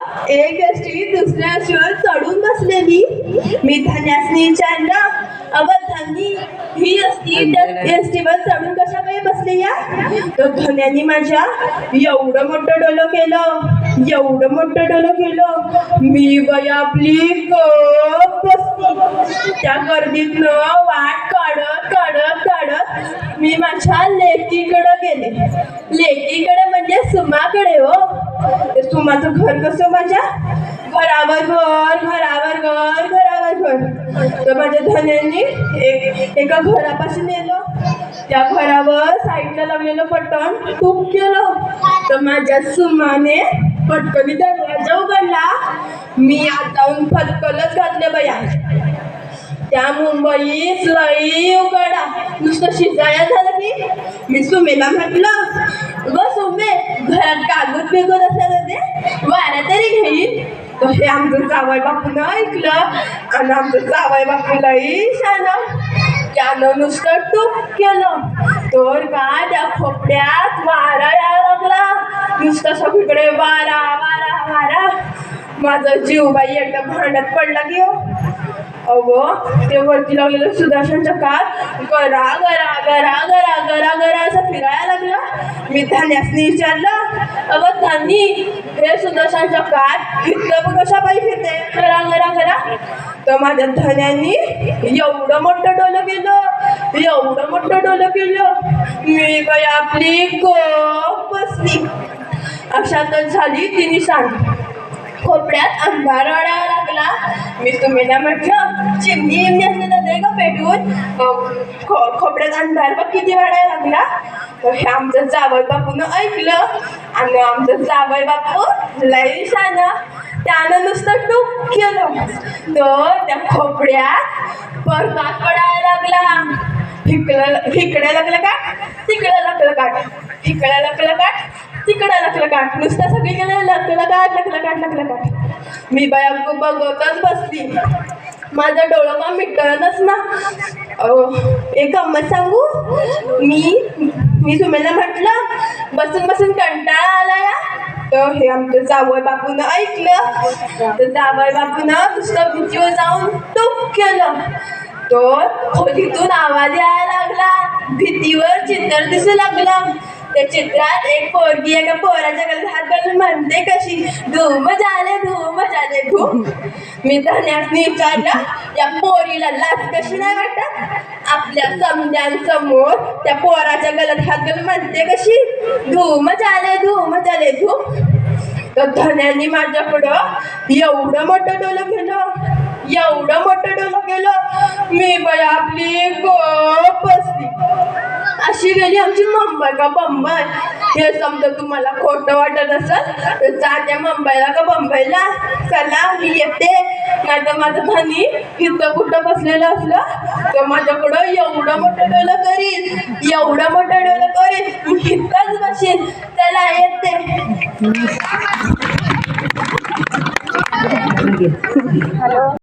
एक एसटी दुसऱ्या एसटीवर चढून बसलेली. मी धन्यासनी विचारलं, अव धनी ही एसटी त्या एसटीवर चढून कशा काही बसली या? तर धन्यानी माझ्या एवढं मोठं डोलं केलं, एवढं मोठं डोलं केलं. मी बाई आपली गप बसली. त्या गर्दीतनं वाट काढत काढत काढत मी माझ्या लेकीकडे गेले. लेकीकडे म्हणजे सुमाकडे. हो, सुमाचं घर कसं? माझ्या घरावर घर, घरावर घर, घरावर घर. तर माझ्या धन्यांनी एका घरापाशी नेलं. त्या घरावर साईडला लागलेलं बटन खूप केलं. तर माझ्या सुमाने पटकनी दरवाजा उघडला. मी आत जाऊन फटकलच घातले बया. त्या मुंबईत लई उघडा नुसतं शिजाया झालं की. मी सुमेला म्हटलं, ग सुमे, घरात कागद बिगद असल्या दे, वारा तरी घेईन. तर हे आमचं जावई बापून ऐकलं आणि आमचं जावई बापू लई शानं. त्यानं नुसतं टूक केलं तर काय त्या खोपड्यात वारा यायला लागला. नुसतं सगळीकडे वारा वारा वारा. माझा जीव बाई एकदम भांड्यात पडला की. ते वरती लागलेलं सुदर्शन चक्र गरा गरा गरा गरा गरा गरा असं फिरायला लागलं. मी धान्यासनी विचारलं, अव धानी हे सुदर्शन चक्र इथलं कशा बाई फिरते गरा गरा गरा? तर माझ्या धन्यांनी एवढं मोठं डोलं केलं, एवढं मोठं डोलं केलं. मी बाई आपली गप बसली. अशातच झाली ती निशाण. खोपड्यात अंधार वाढायला लागला. मी तुम्हाला म्हटलं, चिमणी इमणी असलेलं दे ग पेटवून. खोपड्यात अंधार बघ किती वाढायला लागला. तर हे आमचं जावई बापून ऐकलं आणि आमचं जावई बापू लई शाना. त्यानं नुसतं टूक केलं तर त्या खोपड्यात परकात पडायला लागला. इकडे लागलं काठ, तिकडे लागलं काठ, इकडे लागलं काठ, तिकडे लागलं काठ. नुसतं सगळीकडे लागलं काठ, लागलं काठ, लागलं काठ. मी बाया बघतच बसली. माझं डोळं मग मिटणच ना. एक गंमत सांगू. मी तुम्हाला म्हटलं, बसून बसून कंटाळा आला या. तर हे आमचं जावई बापून ऐकलं. तर जावई बापून नुसतं भीतीवर जाऊन टूक केलं तर खोलीतून आवाज यायला लागला. भीतीवर चित्र दिसू लागला. त्या चित्रात एक पोरगी एका पोराच्या गळ्यात हात घालून म्हणते कशी, धूम झाले धूम झाले धूम. मी धन्यासनी विचारलं, या पोरीला लाज कशी नाही वाटत? आपल्या समजांसमोर त्या पोराच्या गळ्यात हात घालून म्हणते कशी, धूम झाले धूम. तर धन्यानी माझ्याकडं एवढं मोठं डोलं केलं, एवढं मोठं डोलं केलं. मी बाई आपली गप बसली. अशी गेली आमची मुंबई का बंबई. हे समजा तुम्हाला खोटं वाटत असेल तर जाते मुंबईला का बंबईला. चला मी येते. नाही तर माझं धनी इथं कुठं बसलेलं असलं तर माझ्याकडं एवढं मोठं डोलं करीन, एवढं मोठं डोलं करीन. मी इथंच बसेन. चला येते. हॅलो.